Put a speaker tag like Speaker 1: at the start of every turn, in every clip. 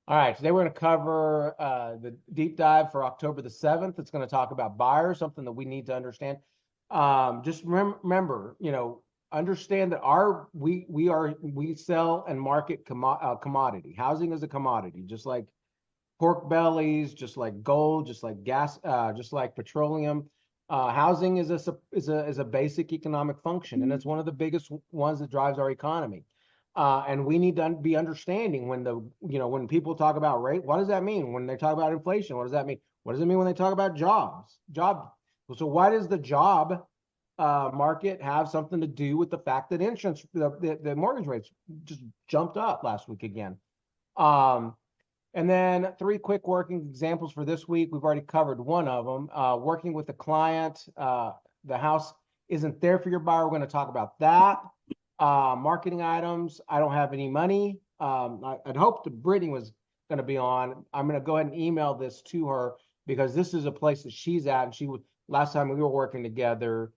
Speaker 1: All right, today we're going to cover the deep dive for October the 7th. It's going to talk about buyers, something that we need to understand. Just remember, understand that we sell and market commodity. Housing is a commodity, just like pork bellies, just like gold, just like gas, just like petroleum. Housing is a basic economic function, and it's one of the biggest ones that drives our economy. And we need to be understanding when people talk about rate, what does that mean? When they talk about inflation, what does that mean? What does it mean when they talk about jobs? So why does the job market have something to do with the fact that the mortgage rates just jumped up last week again? And then 3 quick working examples for this week. We've already covered one of them. Working with the client, the house isn't there for your buyer. We're going to talk about that. Marketing items. I don't have any money. I'd hoped that Brittany was going to be on. I'm going to go ahead and email this to her because this is a place that she's at. And last time we were working together,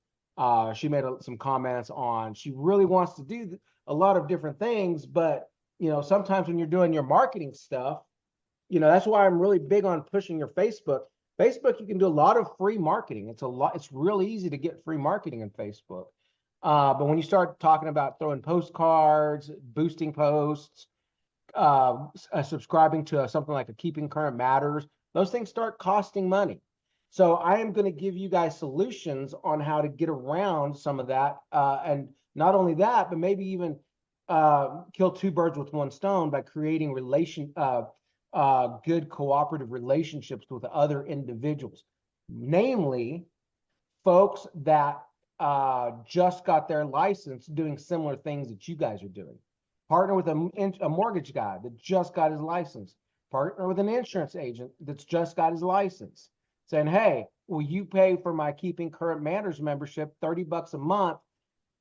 Speaker 1: she made some comments on, she really wants to do a lot of different things, but sometimes when you're doing your marketing stuff, that's why I'm really big on pushing your Facebook. Facebook, you can do a lot of free marketing. It's real easy to get free marketing in Facebook. But when you start talking about throwing postcards, boosting posts, subscribing to something like a Keeping Current Matters, those things start costing money. So I am going to give you guys solutions on how to get around some of that. And not only that, but maybe even kill 2 birds with 1 stone by creating good cooperative relationships with other individuals, namely folks that just got their license doing similar things that you guys are doing. Partner with a mortgage guy that just got his license. Partner with an insurance agent that's just got his license. Saying, hey, will you pay for my Keeping Current Matters membership, $30 a month?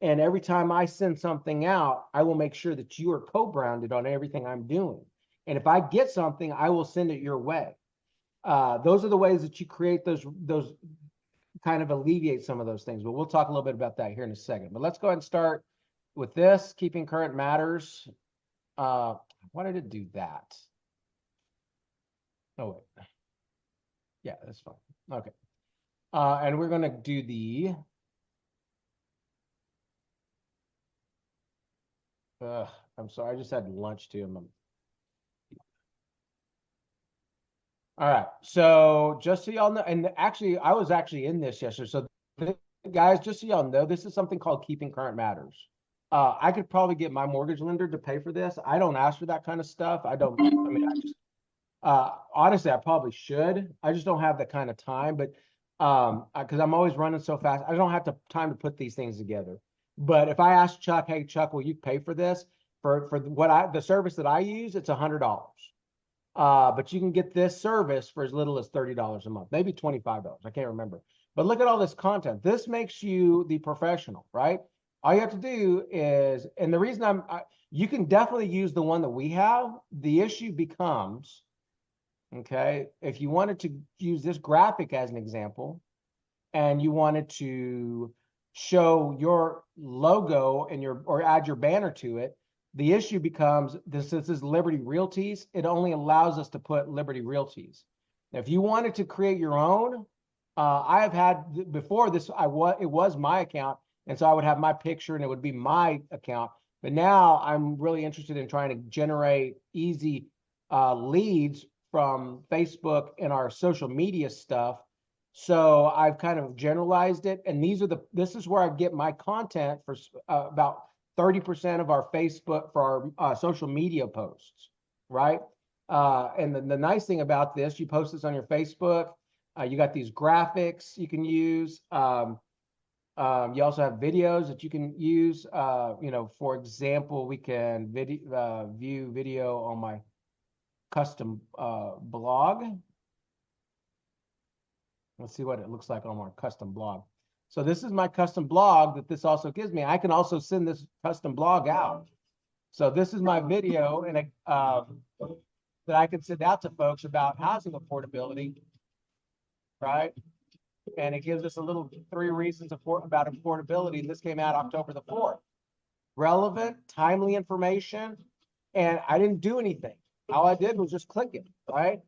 Speaker 1: And every time I send something out, I will make sure that you are co-branded on everything I'm doing. And if I get something, I will send it your way. Those are the ways that you create those kind of alleviate some of those things, but we'll talk a little bit about that here in a second. But let's go ahead and start with this, Keeping Current Matters. Why did it do that? Oh, wait. Yeah, that's fine. Okay. And we're going to do I'm sorry, I just had lunch too. All right. So just so y'all know, and actually, I was actually in this yesterday. So guys, just so y'all know, this is something called Keeping Current Matters. I could probably get my mortgage lender to pay for this. I don't ask for that kind of stuff. I mean, honestly, I probably should. I just don't have that kind of time, but because I'm always running so fast, I don't have time to put these things together. But if I ask Chuck, hey, Chuck, will you pay for this? For the service that I use, it's $100. But you can get this service for as little as $30 a month, maybe $25. I can't remember. But look at all this content. This makes you the professional, right? All you have to do is, and the reason you can definitely use the one that we have. The issue becomes, okay, if you wanted to use this graphic as an example, and you wanted to show your logo and or add your banner to it, the issue becomes this is Liberty Realties. It only allows us to put Liberty Realties. Now, if you wanted to create your own, I have had before this. It was my account, and so I would have my picture, and it would be my account. But now I'm really interested in trying to generate easy leads from Facebook and our social media stuff. So I've kind of generalized it, and this is where I get my content for about 30% of our Facebook for our social media posts, right? And the nice thing about this, you post this on your Facebook. You got these graphics you can use. You also have videos that you can use. For example, we can view video on my custom blog. Let's see what it looks like on our custom blog. So this is my custom blog that this also gives me. I can also send this custom blog out. So this is my video and that I can send out to folks about housing affordability, right? And it gives us a little 3 reasons about affordability. And this came out October the 4th. Relevant, timely information, and I didn't do anything. all I did was just click it, right?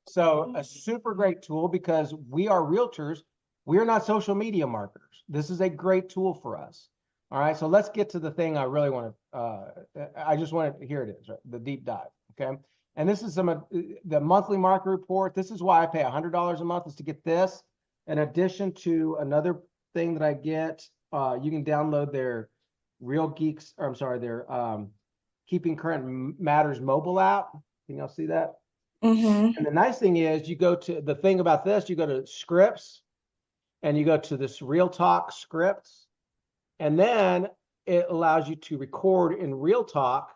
Speaker 1: So a super great tool because we are realtors. We're not social media marketers. This is a great tool for us. All right, so let's get to the thing I really want to, I just want to, here it is, right? The deep dive, okay? And this is some of the monthly market report. This is why I pay $100 a month, is to get this. In addition to another thing that I get, you can download their Real Geeks, or I'm sorry, their Keeping Current Matters mobile app. Can y'all see that?
Speaker 2: Mm-hmm.
Speaker 1: And the nice thing is you go to the thing about this, you go to scripts and you go to this Real Talk scripts, and then it allows you to record in Real Talk,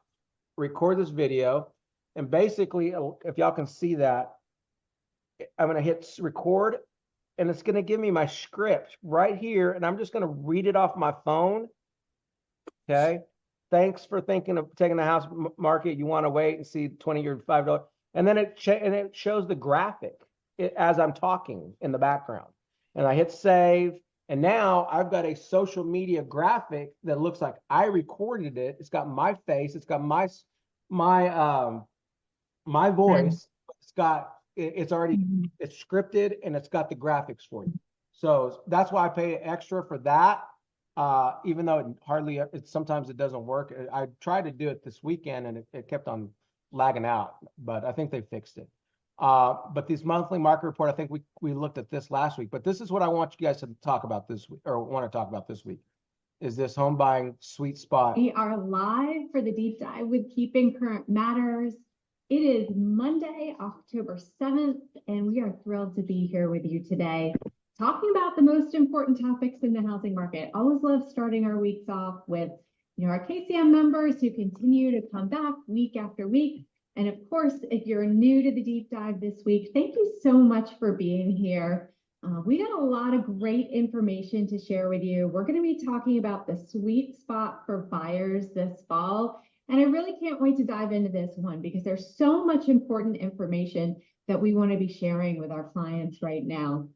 Speaker 1: record this video. And basically, if y'all can see that, I'm going to hit record and it's going to give me my script right here. And I'm just going to read it off my phone. Okay. Thanks for thinking of taking the house market. You want to wait and see 20-year $5. And then it shows the graphic as I'm talking in the background. And I hit save. And now I've got a social media graphic that looks like I recorded it. It's got my face. It's got my voice. It's already, it's scripted and it's got the graphics for you. So that's why I pay extra for that. Even though sometimes it doesn't work. I tried to do it this weekend and it kept on lagging out, but I think they fixed it. But these monthly market report, I think we looked at this last week, but this is what I want you guys to talk about this week, or want to talk about this week, is this home buying sweet spot.
Speaker 3: We are live for the deep dive with Keeping Current Matters. It is Monday, October 7th, and we are thrilled to be here with you today, talking about the most important topics in the housing market. Always love starting our weeks off with, our KCM members who continue to come back week after week. And of course, if you're new to the deep dive this week, thank you so much for being here. We got a lot of great information to share with you. We're going to be talking about the sweet spot for buyers this fall. And I really can't wait to dive into this one because there's so much important information that we want to be sharing with our clients right now.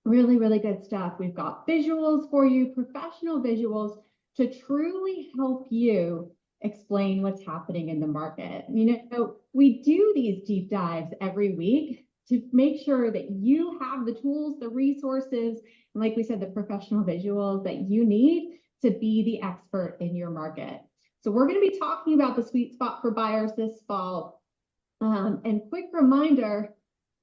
Speaker 3: Really, really good stuff. We've got visuals for you, professional visuals to truly help you explain what's happening in the market. We do these deep dives every week to make sure that you have the tools, the resources, and like we said, the professional visuals that you need to be the expert in your market. So we're going to be talking about the sweet spot for buyers this fall. And quick reminder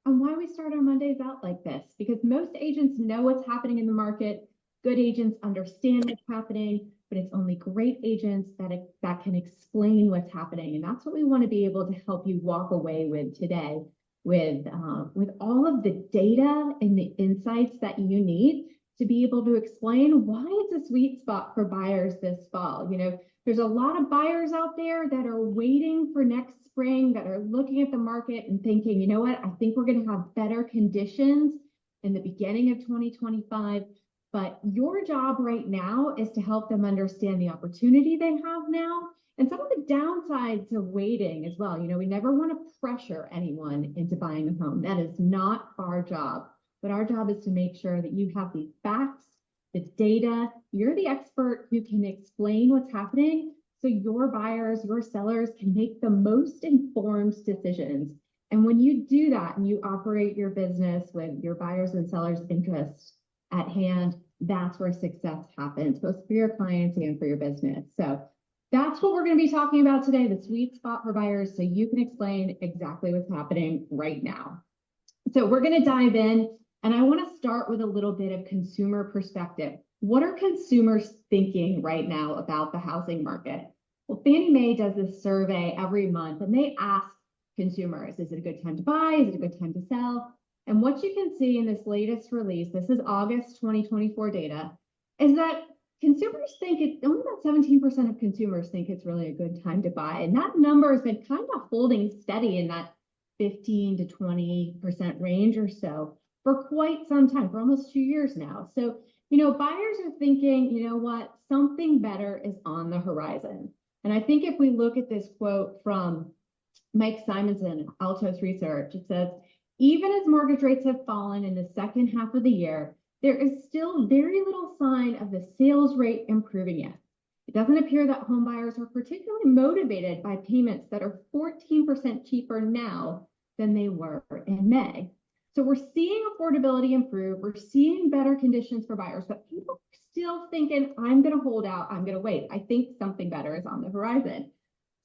Speaker 3: on why we start our Mondays out like this, because most agents know what's happening in the market. Good agents understand what's happening, but it's only great agents that can explain what's happening. And that's what we want to be able to help you walk away with today, with all of the data and the insights that you need to be able to explain why it's a sweet spot for buyers this fall. There's a lot of buyers out there that are waiting for next spring, that are looking at the market and thinking, I think we're going to have better conditions in the beginning of 2025. But your job right now is to help them understand the opportunity they have now and some of the downsides of waiting as well. We never want to pressure anyone into buying a home. That is not our job. But our job is to make sure that you have the facts, the data. You're the expert who can explain what's happening so your buyers, your sellers can make the most informed decisions. And when you do that and you operate your business with your buyers and sellers' interests at hand, that's where success happens, both for your clients and for your business. So that's what we're going to be talking about today, the sweet spot for buyers, so you can explain exactly what's happening right now. So we're going to dive in, and I want to start with a little bit of consumer perspective. What are consumers thinking right now about the housing market? Well, Fannie Mae does this survey every month, and they ask consumers, is it a good time to buy? Is it a good time to sell? And what you can see in this latest release, this is August 2024 data, is that consumers think only about 17% of consumers think it's really a good time to buy. And that number has been kind of holding steady in that 15 to 20% range or so for quite some time, for almost 2 years now. So, buyers are thinking, what, something better is on the horizon. And I think if we look at this quote from Mike Simonson, Altos Research, it says, even as mortgage rates have fallen in the second half of the year, there is still very little sign of the sales rate improving yet. It doesn't appear that home buyers are particularly motivated by payments that are 14% cheaper now than they were in May. So we're seeing affordability improve. We're seeing better conditions for buyers, but people are still thinking, I'm going to hold out. I'm going to wait. I think something better is on the horizon.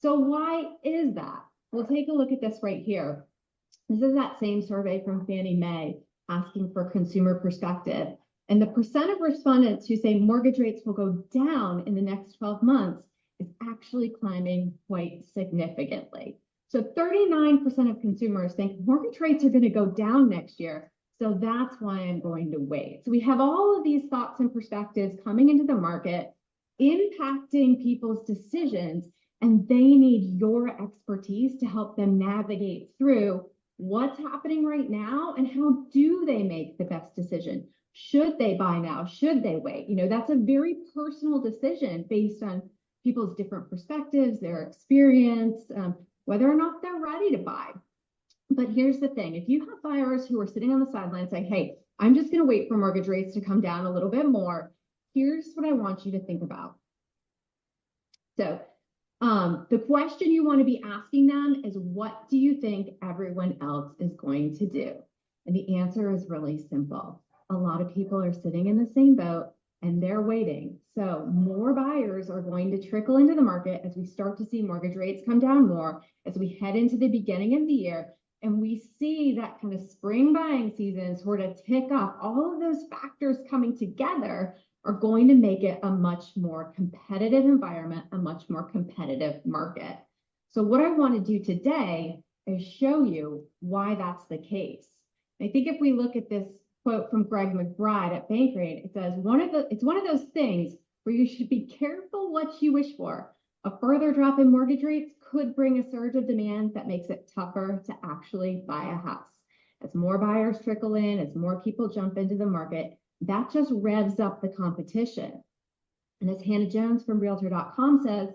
Speaker 3: So why is that? We'll take a look at this right here. This is that same survey from Fannie Mae asking for consumer perspective. And the percent of respondents who say mortgage rates will go down in the next 12 months is actually climbing quite significantly. So 39% of consumers think mortgage rates are going to go down next year. So that's why I'm going to wait. So we have all of these thoughts and perspectives coming into the market, impacting people's decisions, and they need your expertise to help them navigate through what's happening right now and how do they make the best decision. Should they buy now? Should they wait? You know, that's a very personal decision based on people's different perspectives, their experience, whether or not they're ready to buy. But here's the thing. If you have buyers who are sitting on the sidelines saying, hey, I'm just going to wait for mortgage rates to come down a little bit more, here's what I want you to think about. So the question you want to be asking them is, what do you think everyone else is going to do? And the answer is really simple. A lot of people are sitting in the same boat and they're waiting. So more buyers are going to trickle into the market as we start to see mortgage rates come down more, as we head into the beginning of the year, and we see that kind of spring buying season sort of tick up. All of those factors coming together are going to make it a much more competitive environment, a much more competitive market. So what I want to do today is show you why that's the case. I think if we look at this quote from Greg McBride at Bankrate, it says, it's one of those things where you should be careful what you wish for. A further drop in mortgage rates could bring a surge of demand that makes it tougher to actually buy a house. As more buyers trickle in, as more people jump into the market, that just revs up the competition. And as Hannah Jones from Realtor.com says,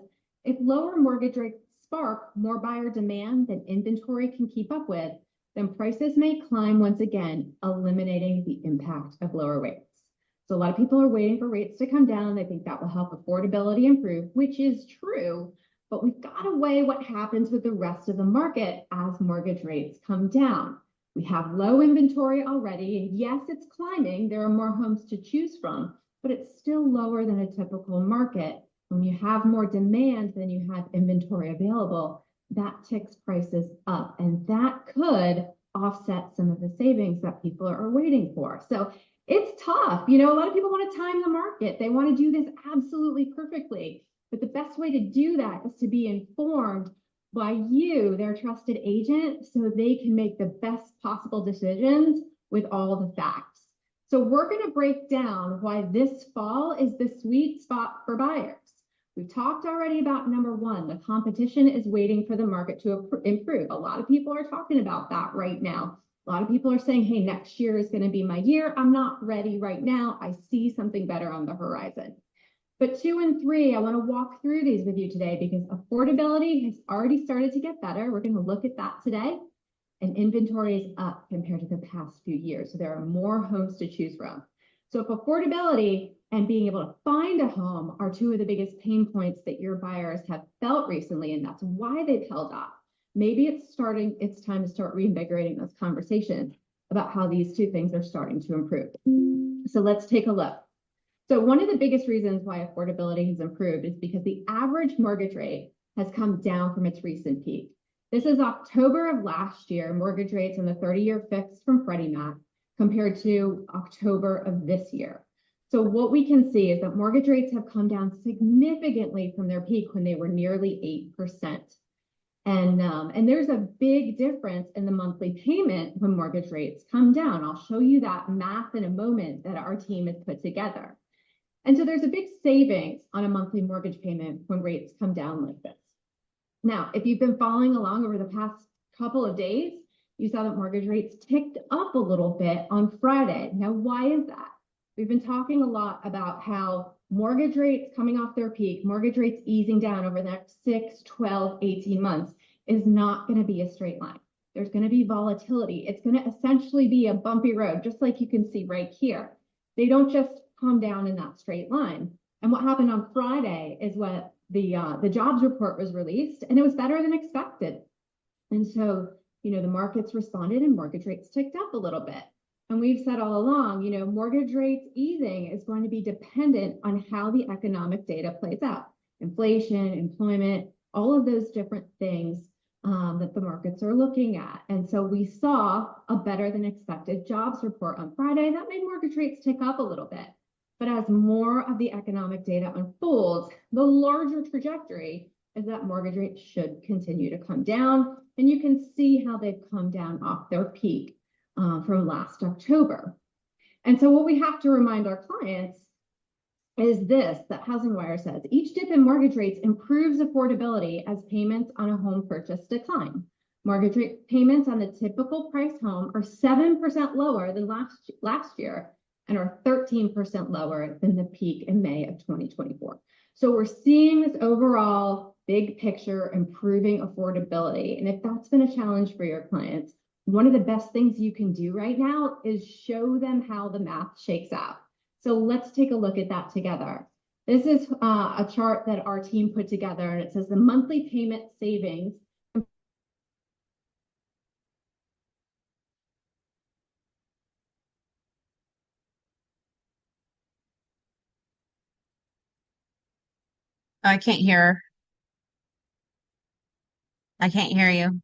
Speaker 3: if lower mortgage rates spark more buyer demand than inventory can keep up with, then prices may climb once again, eliminating the impact of lower rates. So a lot of people are waiting for rates to come down. They think that will help affordability improve, which is true, but we've got to weigh what happens with the rest of the market as mortgage rates come down. We have low inventory already, and yes, it's climbing. There are more homes to choose from, but it's still lower than a typical market. When you have more demand than you have inventory available, that ticks prices up, and that could offset some of the savings that people are waiting for. So it's tough. You know, a lot of people want to time the market. They want to do this absolutely perfectly, but the best way to do that is to be informed by you, their trusted agent, so they can make the best possible decisions with all the facts. So we're going to break down why this fall is the sweet spot for buyers. We've talked already about number one, the competition is waiting for the market to improve. A lot of people are talking about that right now. A lot of people are saying, hey, next year is going to be my year. I'm not ready right now. I see something better on the horizon. But 2 and 3, I want to walk through these with you today because affordability has already started to get better. We're going to look at that today. And inventory is up compared to the past few years. So there are more homes to choose from. So if affordability and being able to find a home are 2 of the biggest pain points that your buyers have felt recently, and that's why they've held up, maybe it's time to start reinvigorating those conversations about how these 2 things are starting to improve. So let's take a look. So one of the biggest reasons why affordability has improved is because the average mortgage rate has come down from its recent peak. This is October of last year, mortgage rates on the 30-year fixed from Freddie Mac compared to October of this year. So what we can see is that mortgage rates have come down significantly from their peak when they were nearly 8%. And there's a big difference in the monthly payment when mortgage rates come down. I'll show you that math in a moment that our team has put together. And so there's a big savings on a monthly mortgage payment when rates come down like this. Now, if you've been following along over the past couple of days, you saw that mortgage rates ticked up a little bit on Friday. Now, why is that? We've been talking a lot about how mortgage rates coming off their peak, mortgage rates easing down over the next 6, 12, 18 months is not going to be a straight line. There's going to be volatility. It's going to essentially be a bumpy road, just like you can see right here. They don't just come down in that straight line. And what happened on Friday is what the jobs report was released, and it was better than expected. And so, the markets responded and mortgage rates ticked up a little bit. And we've said all along, mortgage rates easing is going to be dependent on how the economic data plays out. Inflation, employment, all of those different things that the markets are looking at. And so we saw a better than expected jobs report on Friday that made mortgage rates tick up a little bit. But as more of the economic data unfolds, the larger trajectory is that mortgage rates should continue to come down. And you can see how they've come down off their peak from last October. And so what we have to remind our clients is this, that HousingWire says, each dip in mortgage rates improves affordability as payments on a home purchase decline. Mortgage rate payments on the typical price home are 7% lower than last year and are 13% lower than the peak in May of 2024. So we're seeing this overall big picture improving affordability. And if that's been a challenge for your clients, one of the best things you can do right now is show them how the math shakes out. So let's take a look at that together. This is a chart that our team put together, and it says the monthly payment savings.
Speaker 2: I can't hear. I can't hear you.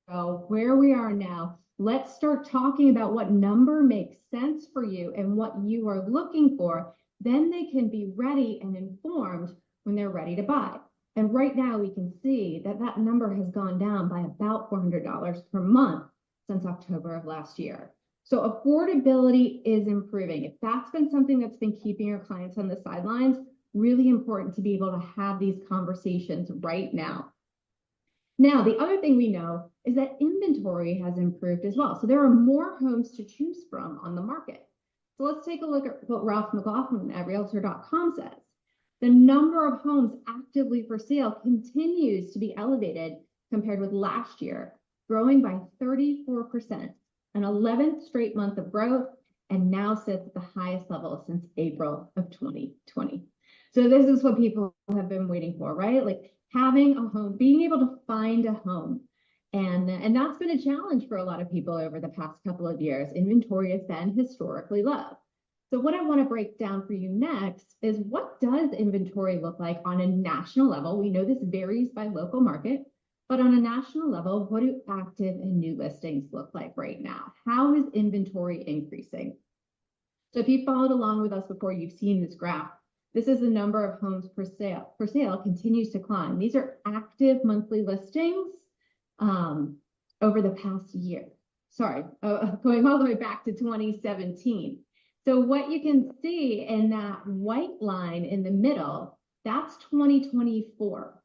Speaker 3: So where we are now, let's start talking about what number makes sense for you and what you are looking for. Then they can be ready and informed when they're ready to buy. And right now we can see that that number has gone down by about $400 per month since October of last year. So affordability is improving. If that's been something that's been keeping your clients on the sidelines, really important to be able to have these conversations right now. Now, the other thing we know is that inventory has improved as well. So there are more homes to choose from on the market. So let's take a look at what Ralph McLaughlin at Realtor.com says. The number of homes actively for sale continues to be elevated compared with last year, growing by 34%, an 11th straight month of growth, and now sits at the highest level since April of 2020. So this is what people have been waiting for, right? Like having a home, being able to find a home. And that's been a challenge for a lot of people over the past couple of years. Inventory has been historically low. So what I want to break down for you next is, what does inventory look like on a national level? We know this varies by local market, but on a national level, what do active and new listings look like right now? How is inventory increasing? So if you followed along with us before, you've seen this graph. This is the number of homes for sale continues to climb. These are active monthly listings over the past year. Sorry, going all the way back to 2017. So what you can see in that white line in the middle, that's 2024.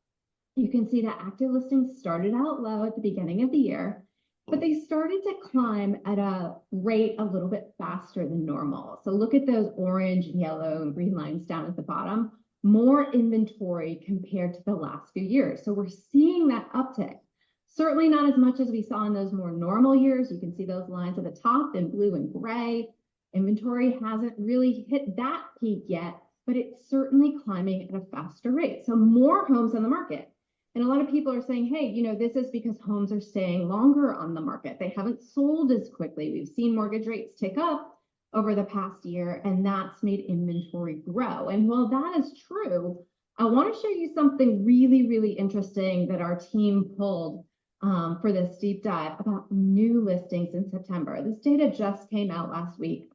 Speaker 3: You can see that active listings started out low at the beginning of the year, but they started to climb at a rate a little bit faster than normal. So look at those orange, yellow, and green lines down at the bottom. More inventory compared to the last few years. So we're seeing that uptick. Certainly not as much as we saw in those more normal years. You can see those lines at the top in blue and gray. Inventory hasn't really hit that peak yet, but it's certainly climbing at a faster rate. So more homes on the market. And a lot of people are saying, hey, this is because homes are staying longer on the market. They haven't sold as quickly. We've seen mortgage rates tick up over the past year, and that's made inventory grow. And while that is true, I want to show you something really, really interesting that our team pulled for this deep dive about new listings in September. This data just came out last week.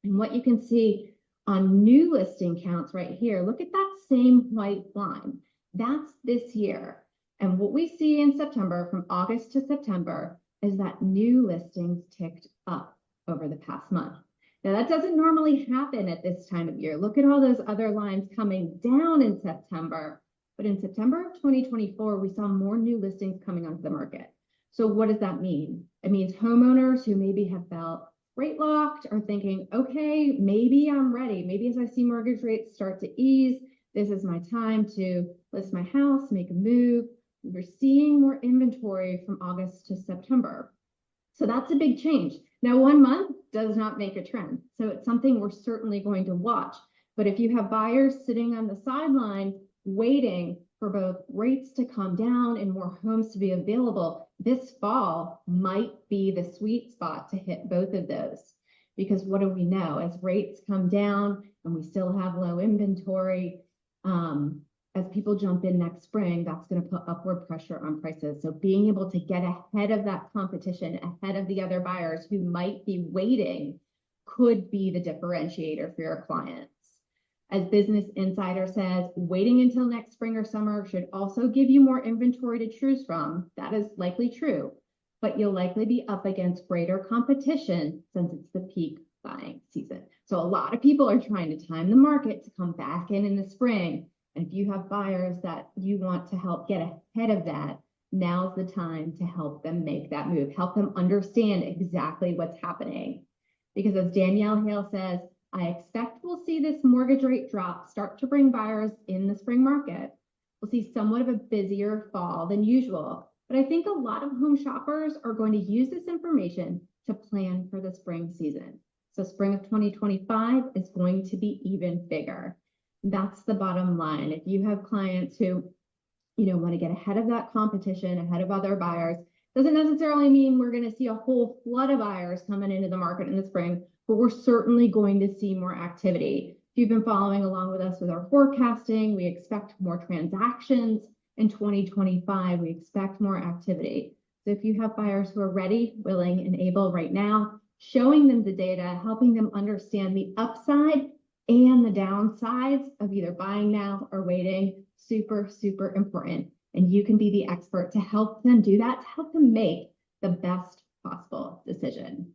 Speaker 3: And what you can see on new listing counts right here, look at that same white line. That's this year. And what we see in September, from August to September, is that new listings ticked up over the past month. Now, that doesn't normally happen at this time of year. Look at all those other lines coming down in September. But in September of 2024, we saw more new listings coming onto the market. So what does that mean? It means homeowners who maybe have felt rate locked are thinking, okay, maybe I'm ready. Maybe as I see mortgage rates start to ease, this is my time to list my house, make a move. We're seeing more inventory from August to September. So that's a big change. Now, 1 month does not make a trend. So it's something we're certainly going to watch. But if you have buyers sitting on the sideline waiting for both rates to come down and more homes to be available, this fall might be the sweet spot to hit both of those. Because what do we know? As rates come down and we still have low inventory, as people jump in next spring, that's going to put upward pressure on prices. So being able to get ahead of that competition, ahead of the other buyers who might be waiting, could be the differentiator for your clients. As Business Insider says, waiting until next spring or summer should also give you more inventory to choose from. That is likely true, but you'll likely be up against greater competition since it's the peak buying season. So a lot of people are trying to time the market to come back in the spring. And if you have buyers that you want to help get ahead of that, now's the time to help them make that move, help them understand exactly what's happening. Because as Danielle Hale says, I expect we'll see this mortgage rate drop start to bring buyers in the spring market. We'll see somewhat of a busier fall than usual, but I think a lot of home shoppers are going to use this information to plan for the spring season. So spring of 2025 is going to be even bigger. That's the bottom line. If you have clients who, want to get ahead of that competition, ahead of other buyers, doesn't necessarily mean we're going to see a whole flood of buyers coming into the market in the spring, but we're certainly going to see more activity. If you've been following along with us with our forecasting, we expect more transactions in 2025. We expect more activity. So if you have buyers who are ready, willing, and able right now, showing them the data, helping them understand the upside and the downsides of either buying now or waiting, super, super important. And you can be the expert to help them do that, to help them make the best possible decision.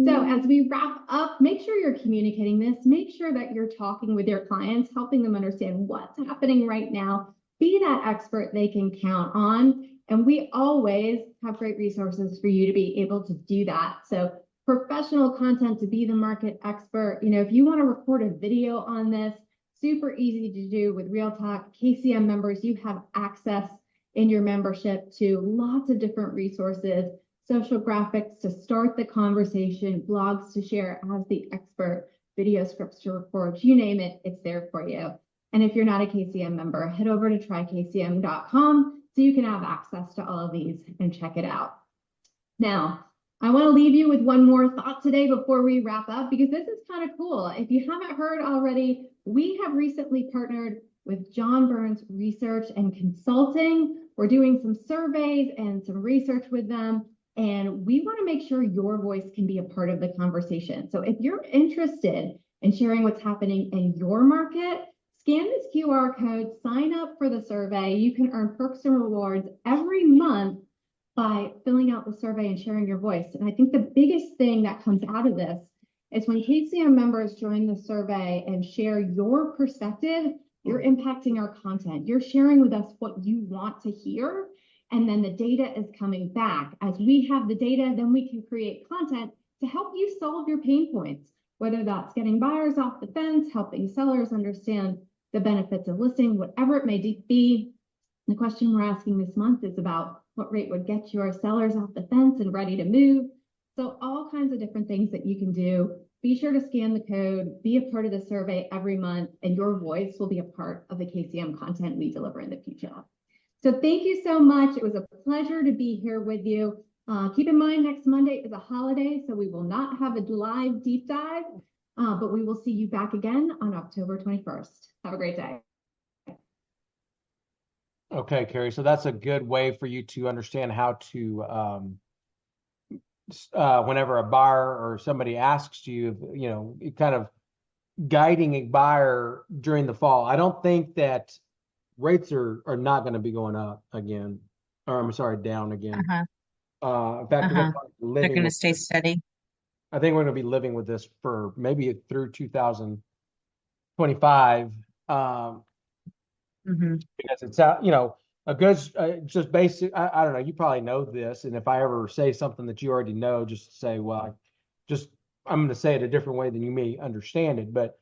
Speaker 3: So as we wrap up, make sure you're communicating this, make sure that you're talking with your clients, helping them understand what's happening right now, be that expert they can count on. And we always have great resources for you to be able to do that. So professional content to be the market expert. If you want to record a video on this, super easy to do with Real Talk. KCM members, you have access in your membership to lots of different resources, social graphics to start the conversation, blogs to share as the expert, video scripts to record, you name it, it's there for you. And if you're not a KCM member, head over to trykcm.com so you can have access to all of these and check it out. Now, I want to leave you with one more thought today before we wrap up, because this is kind of cool. If you haven't heard already, we have recently partnered with John Burns Research and Consulting. We're doing some surveys and some research with them, and we want to make sure your voice can be a part of the conversation. So if you're interested in sharing what's happening in your market, scan this QR code, sign up for the survey. You can earn perks and rewards every month by filling out the survey and sharing your voice. And I think the biggest thing that comes out of this is when KCM members join the survey and share your perspective, you're impacting our content. You're sharing with us what you want to hear. And then the data is coming back. As we have the data, then we can create content to help you solve your pain points, whether that's getting buyers off the fence, helping sellers understand the benefits of listing, whatever it may be. The question we're asking this month is about what rate would get your sellers off the fence and ready to move. So all kinds of different things that you can do. Be sure to scan the code, be a part of the survey every month, and your voice will be a part of the KCM content we deliver in the future. So thank you so much. It was a pleasure to be here with you. Keep in mind, next Monday is a holiday, so we will not have a live deep dive, but we will see you back again on October 21st. Have a great day.
Speaker 1: Okay, Carrie. So that's a good way for you to understand how to, whenever a buyer or somebody asks you, kind of guiding a buyer during the fall. I don't think that rates are not going to be going up again, or I'm sorry, down again. In fact, we're
Speaker 2: Uh-huh.
Speaker 1: gonna be
Speaker 2: They're
Speaker 1: living
Speaker 2: gonna
Speaker 1: with
Speaker 2: stay
Speaker 1: this.
Speaker 2: steady.
Speaker 1: I think we're gonna be living with this for maybe through 2025.
Speaker 2: Hmm.
Speaker 1: Because it's out, a good, just basic. I don't know. You probably know this, and if I ever say something that you already know, just say, well, just I'm going to say it a different way than you may understand it. But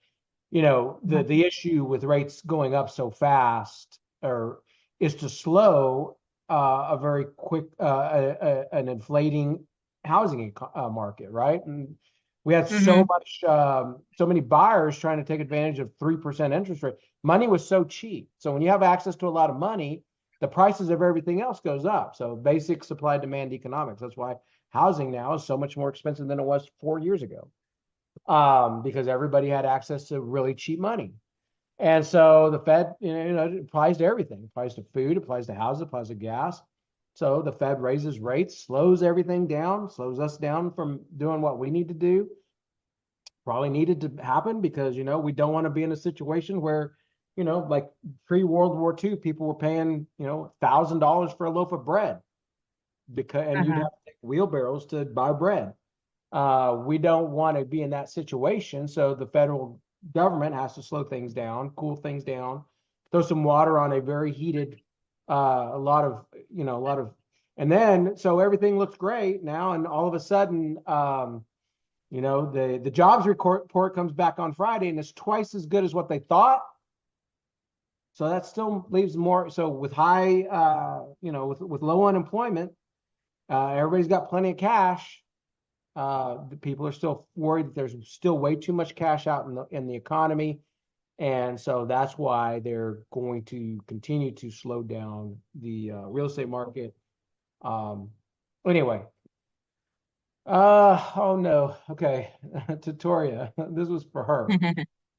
Speaker 1: the issue with rates going up so fast, or is to slow a very quick an inflating housing market, right? And we had
Speaker 2: Hmm.
Speaker 1: so many buyers trying to take advantage of 3% interest rate. Money was so cheap. So when you have access to a lot of money, the prices of everything else goes up. So basic supply demand economics. That's why housing now is so much more expensive than it was 4 years ago, because everybody had access to really cheap money. And so the Fed, it applies to everything. It applies to food, it applies to houses, it applies to gas. So the Fed raises rates, slows everything down, slows us down from doing what we need to do. Probably needed to happen because, we don't want to be in a situation where, like pre-World War II, people were paying, $1,000 for a loaf of bread and you'd
Speaker 2: Uh-huh.
Speaker 1: have to take wheelbarrows to buy bread. We don't want to be in that situation. So the federal government has to slow things down, cool things down, throw some water on a very heated, a lot of, and then so everything looks great now, and all of a sudden, the jobs report comes back on Friday, and it's twice as good as what they thought. So that still leaves more. So with high, with low unemployment, everybody's got plenty of cash. The people are still worried that there's still way too much cash out in the economy, and so that's why they're going to continue to slow down the real estate market. Anyway, oh no, okay, Tutoria, this was for her,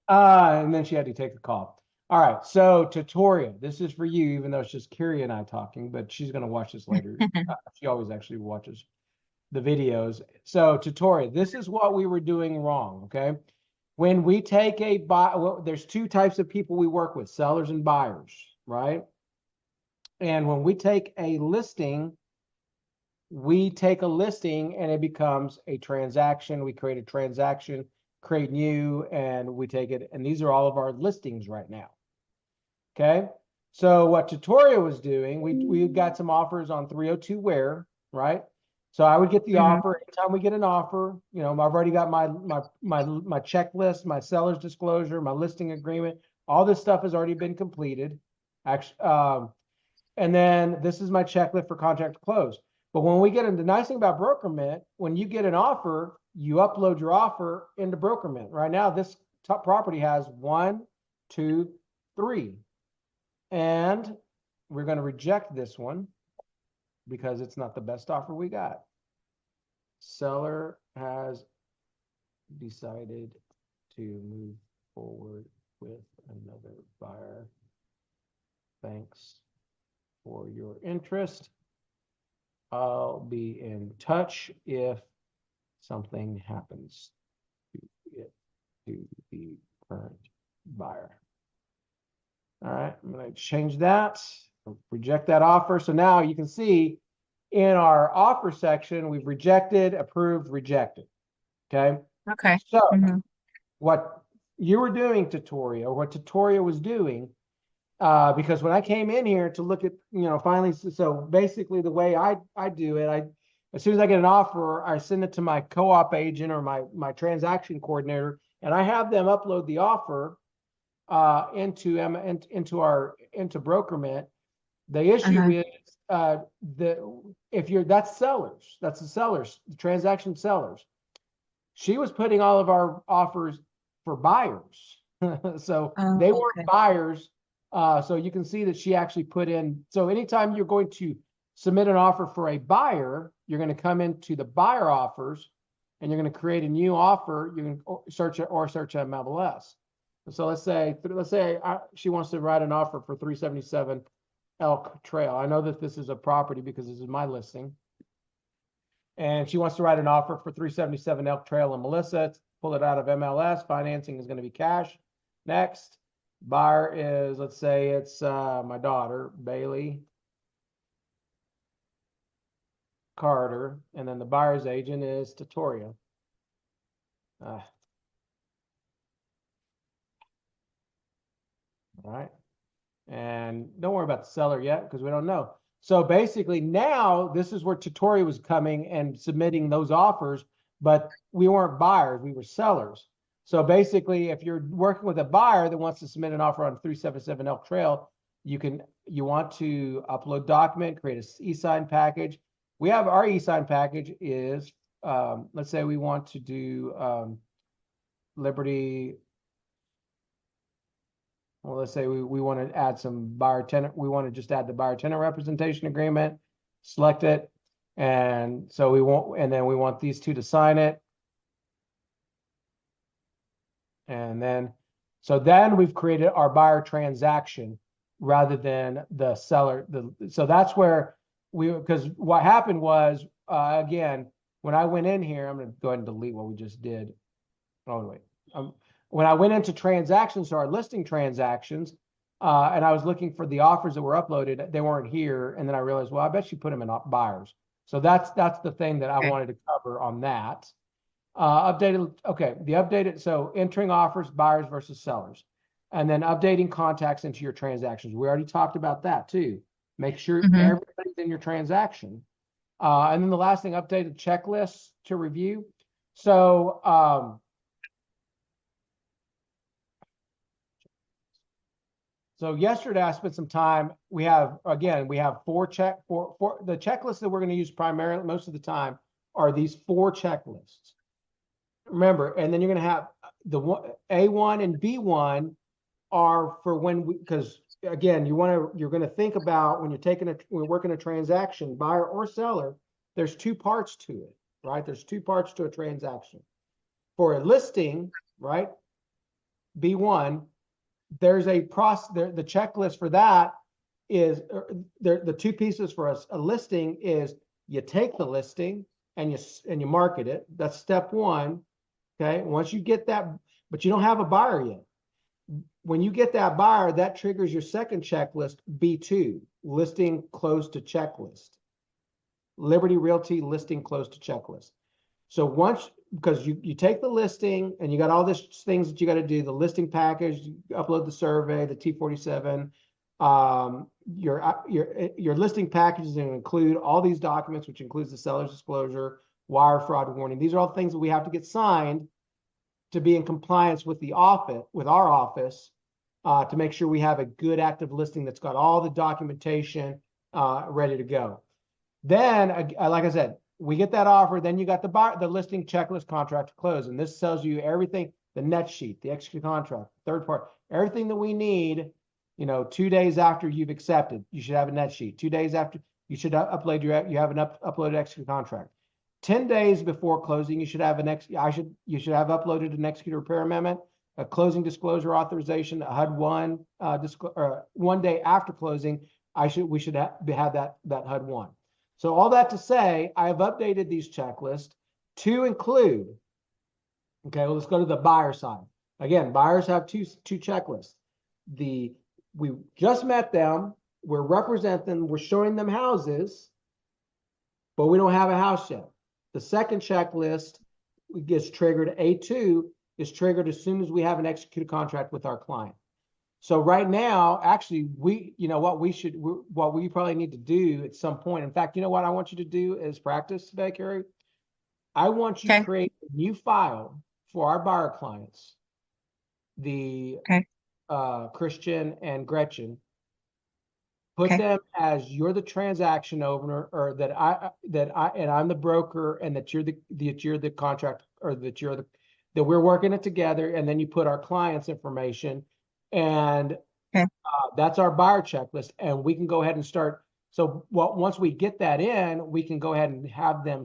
Speaker 1: and then she had to take the call. All right, so Tutoria, this is for you, even though it's just Carrie and I talking, but she's going to watch this later. She always actually watches the videos. So Tutoria, this is what we were doing wrong, okay? When we take a buy, well, there's two types of people we work with, sellers and buyers, right? And when we take a listing, and it becomes a transaction. We create a transaction, create new, and we take it. And these are all of our listings right now. Okay. So what Tutoria was doing, we got some offers on 302 Ware, right? So I would get the
Speaker 2: Hmm.
Speaker 1: offer anytime we get an offer. I've already got my checklist, my seller's disclosure, my listing agreement. All this stuff has already been completed. Actually, and then this is my checklist for contract to close. But when we get into the nice thing about BrokerMint, when you get an offer, you upload your offer into BrokerMint. Right now, this top property has 1, 2, 3. And we're going to reject this one because it's not the best offer we got. Seller has decided to move forward with another buyer. Thanks for your interest. I'll be in touch if something happens to the current buyer. All right, I'm going to change that, reject that offer. So now you can see in our offer section, we've rejected, approved, rejected. Okay.
Speaker 2: Okay.
Speaker 1: So
Speaker 2: Hmm.
Speaker 1: what you were doing, Tutoria, or what Tutoria was doing, because when I came in here to look at, finally, so basically the way I do it, as soon as I get an offer, I send it to my co-op agent or my transaction coordinator, and I have them upload the offer into BrokerMint. The issue
Speaker 2: Uh-huh.
Speaker 1: is that's sellers, that's the sellers, the transaction sellers. She was putting all of our offers for buyers, so
Speaker 2: Oh,
Speaker 1: they weren't
Speaker 2: okay.
Speaker 1: buyers. So you can see that she actually put in. So anytime you're going to submit an offer for a buyer, you're going to come into the buyer offers, and you're going to create a new offer. You can search MLS. So let's say she wants to write an offer for 377 Elk Trail. I know that this is a property because this is my listing. And she wants to write an offer for 377 Elk Trail in Melissa. Pull it out of MLS. Financing is going to be cash. Next. Buyer is, let's say it's my daughter, Bailey Carter, and then the buyer's agent is Tatoria. All right. And don't worry about the seller yet because we don't know. So basically now this is where Tatoria was coming and submitting those offers, but we weren't buyers, we were sellers. So basically, if you're working with a buyer that wants to submit an offer on 377 Elk Trail, you want to upload document, create a e-sign package. We have our e-sign package is, let's say we want to do Liberty. Well, let's say we want to add some buyer tenant. We want to just add the buyer tenant representation agreement, select it. And so then we want these two to sign it. And then, so then we've created our buyer transaction rather than the seller. So that's where because what happened was, again, when I went in here, I'm going to go ahead and delete what we just did. Oh, wait. When I went into transactions, so our listing transactions, and I was looking for the offers that were uploaded, they weren't here. And then I realized, well, I bet you put them in buyers. So that's the thing that I wanted to cover on that. Updated, okay, the updated, so entering offers, buyers versus sellers, and then updating contacts into your transactions. We already talked about that too. Make sure everybody's in your transaction. And then the last thing, updated checklists to review. So, so yesterday I spent some time. We have four the checklists that we're going to use primarily most of the time are these 4 checklists. Remember, and then you're going to have the A1 and B1 are for when because again, you're going to think about when we're working a transaction, buyer or seller, there's 2 parts to it, right? There's 2 parts to a transaction. For a listing, right? B1, there's a process there. The checklist for that is the 2 pieces for us. A listing is you take the listing and you market it. That's step 1. Okay. Once you get that, but you don't have a buyer yet. When you get that buyer, that triggers your second checklist, B2, listing close to checklist. Liberty Realty listing close to checklist. So because you take the listing and you got all these things that you got to do, the listing package, you upload the survey, the T47, your listing package is going to include all these documents, which includes the seller's disclosure, wire fraud warning. These are all things that we have to get signed to be in compliance with our office, to make sure we have a good active listing that's got all the documentation ready to go. Then, like I said, we get that offer. Then you got the listing checklist contract to close, and this tells you everything: the net sheet, the executed contract, third part, everything that we need. 2 days after you've accepted, you should have a net sheet. 2 days after, you should upload you have an uploaded executed contract. 10 days before closing, you should have you should have uploaded an executed repair amendment, a closing disclosure authorization, a HUD-1 1 day after closing. We should have that HUD-1. So all that to say, I have updated these checklists to include. Okay, well, let's go to the buyer side. Again, buyers have two checklists. We just met them, we're representing them, we're showing them houses, but we don't have a house yet. The second checklist gets triggered. A2 is triggered as soon as we have an executed contract with our client. So right now, actually, what we probably need to do at some point. In fact, you know what I want you to do is practice today, Carrie. I want you to create a new file for our buyer clients, Christian and Gretchen. Put them as you're the transaction owner, or that I'm the broker, and that you're the contract, or that we're working it together, and then you put our client's information, and that's our buyer checklist, and we can go ahead and start. So once we get that in, we can go ahead and have them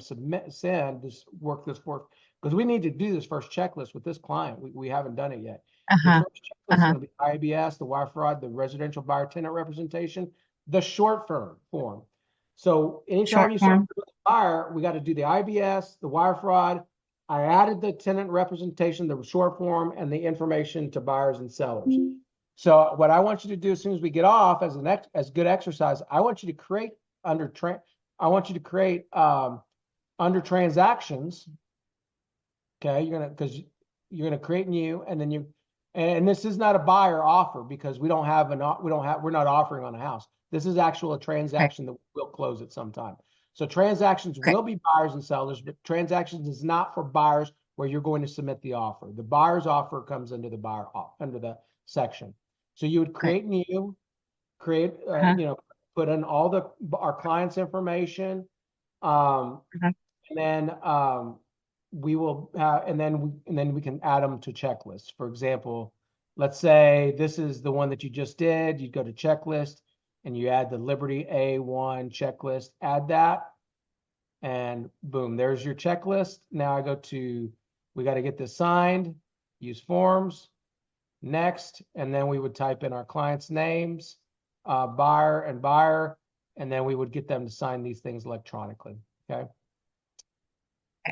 Speaker 1: work this for, because we need to do this first checklist with this client. We haven't done it yet. The first checklist is going to be IBS, the wire fraud, the residential buyer tenant representation, the short form. So anytime you start with a buyer, we got to do the IBS, the wire fraud. I added the tenant representation, the short form, and the information to buyers and sellers. So what I want you to do as soon as we get off, as good exercise, I want you to create under I want you to create under transactions. Okay, you're gonna create new, and then and this is not a buyer offer because we're not offering on a house. This is actual a
Speaker 2: Okay.
Speaker 1: transaction that will close at some time. So transactions
Speaker 2: Okay.
Speaker 1: will be buyers and sellers, but transactions is not for buyers where you're going to submit the offer. The buyer's offer comes under under the section. So you would create new,
Speaker 2: Uh-huh.
Speaker 1: put in all our clients' information,
Speaker 2: Uh-huh.
Speaker 1: and then and then we can add them to checklists. For example, let's say this is the one that you just did. You go to checklist and you add the Liberty A1 checklist, add that, and boom, there's your checklist. Now we got to get this signed, use forms, next, and then we would type in our clients' names, buyer, and then we would get them to sign these things electronically. Okay.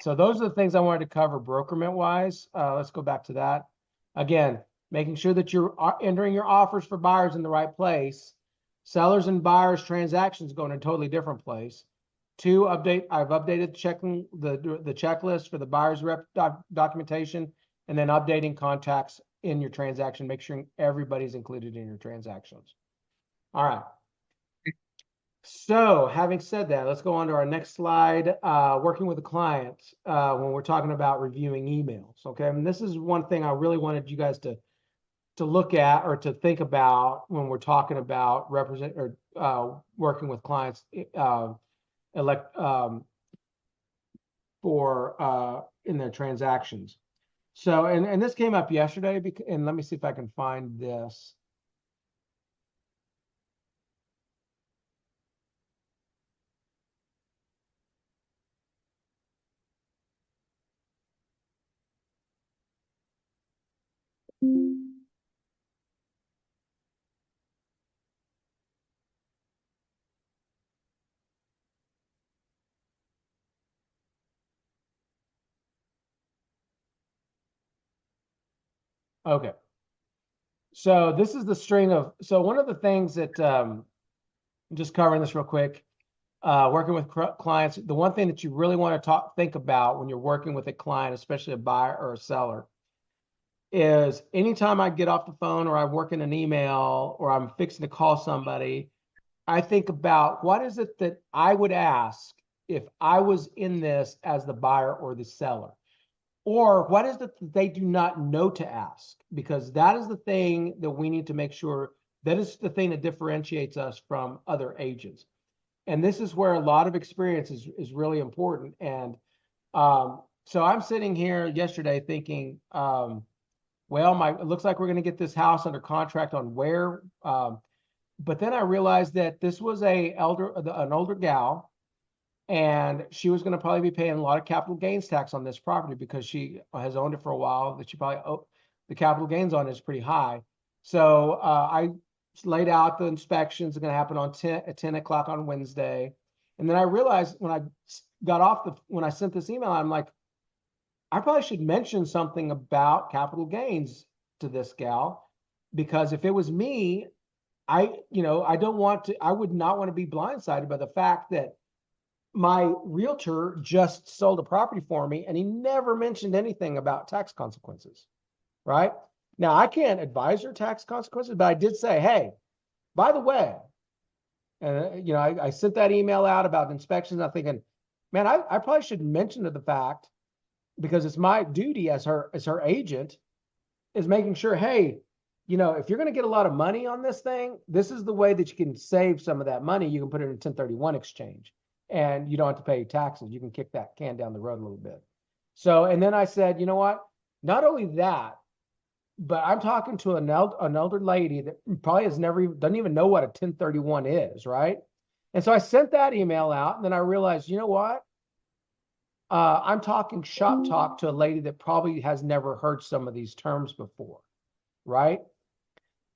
Speaker 1: So those are the things I wanted to cover brokerment wise. Let's go back to that. Again, making sure that you're entering your offers for buyers in the right place. Sellers and buyers transactions go in a totally different place. Two, I've updated checking the checklist for the buyer's rep documentation, and then updating contacts in your transaction, make sure everybody's included in your transactions. All right. So having said that, let's go on to our next slide, working with a client when we're talking about reviewing emails. Okay, and this is one thing I really wanted you guys to look at or to think about when we're talking about working with clients in their transactions. So, and this came up yesterday, and let me see if I can find this. Okay. So this is the string of, so one of the things that, just covering this real quick, working with clients, the one thing that you really want to think about when you're working with a client, especially a buyer or a seller, is anytime I get off the phone or I work in an email or I'm fixing to call somebody, I think about what is it that I would ask if I was in this as the buyer or the seller? Or what is it that they do not know to ask? Because that is the thing that we need to make sure, that is the thing that differentiates us from other agents. And this is where a lot of experience is really important. And so I'm sitting here yesterday thinking, well, it looks like we're going to get this house under contract on where, but then I realized that this was an older gal, and she was going to probably be paying a lot of capital gains tax on this property because she has owned it for a while. That she probably the capital gains on it is pretty high. So I laid out the inspections are going to happen at 10 o'clock on Wednesday, and then I realized when I sent this email, I'm like, I probably should mention something about capital gains to this gal, because if it was me, I would not want to be blindsided by the fact that my realtor just sold a property for me and he never mentioned anything about tax consequences, right? Now, I can't advise her tax consequences, but I did say, hey, by the way, and I sent that email out about inspections. I'm thinking, man, I probably should mention to the fact, because it's my duty as her agent, is making sure, hey, if you're going to get a lot of money on this thing, this is the way that you can save some of that money. You can put it in a 1031 exchange and you don't have to pay taxes. You can kick that can down the road a little bit. So, and then I said, you know what? Not only that, but I'm talking to an elder lady that probably doesn't even know what a 1031 is, right? And so I sent that email out, and then I realized, you know what? I'm talking shop talk to a lady that probably has never heard some of these terms before, right?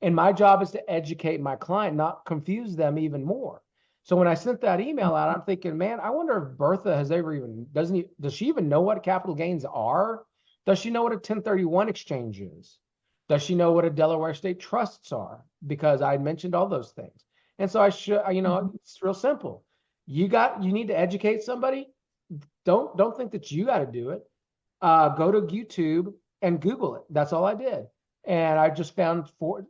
Speaker 1: And my job is to educate my client, not confuse them even more. So when I sent that email out, I'm thinking, man, I wonder if Bertha has does she even know what capital gains are? Does she know what a 1031 exchange is? Does she know what a Delaware state trusts are? Because I mentioned all those things. And so it's real simple. You need to educate somebody. Don't think that you got to do it. Go to YouTube and Google it. That's all I did. And I just found 3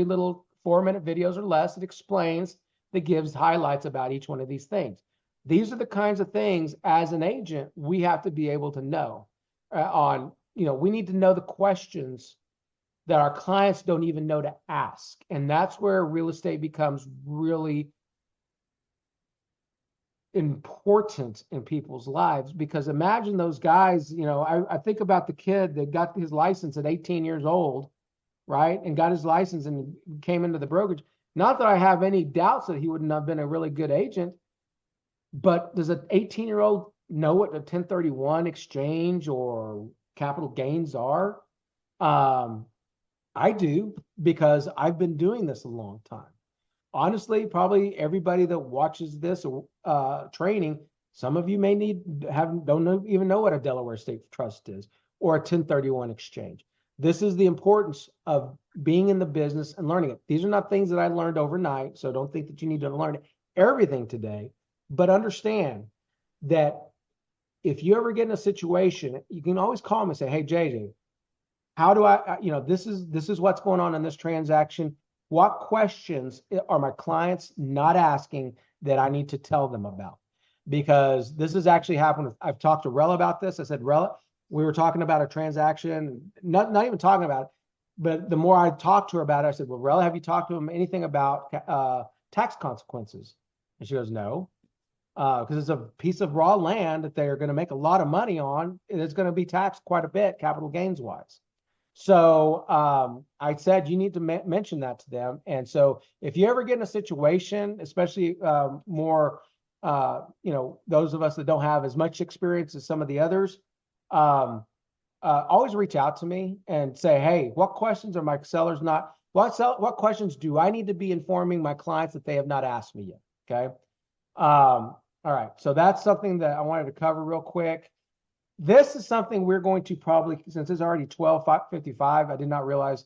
Speaker 1: little 4-minute videos or less that gives highlights about each one of these things. These are the kinds of things as an agent we have to be able to know we need to know the questions that our clients don't even know to ask. And that's where real estate becomes really important in people's lives, because imagine those guys, I think about the kid that got his license at 18 years old, right? And got his license and came into the brokerage. Not that I have any doubts that he wouldn't have been a really good agent, but does an 18-year-old know what a 1031 exchange or capital gains are? I do, because I've been doing this a long time. Honestly, probably everybody that watches this training, some of you may even know what a Delaware State Trust is or a 1031 exchange. This is the importance of being in the business and learning it. These are not things that I learned overnight, so don't think that you need to learn everything today, but understand that if you ever get in a situation, you can always call me and say, hey, JJ, how do I, this is what's going on in this transaction. What questions are my clients not asking that I need to tell them about? Because this has actually happened. I've talked to Rella about this. I said, Rella, we were talking about a transaction, not even talking about it, but the more I talked to her about it, I said, well, Rella, have you talked to him anything about tax consequences? And she goes, no, because it's a piece of raw land that they're going to make a lot of money on, and it's going to be taxed quite a bit, capital gains wise. So I said, you need to mention that to them. And so if you ever get in a situation, especially more, those of us that don't have as much experience as some of the others, always reach out to me and say, hey, what questions are my sellers what questions do I need to be informing my clients that they have not asked me yet? Okay. All right. So that's something that I wanted to cover real quick. This is something we're going to probably, since it's already 12:55, I did not realize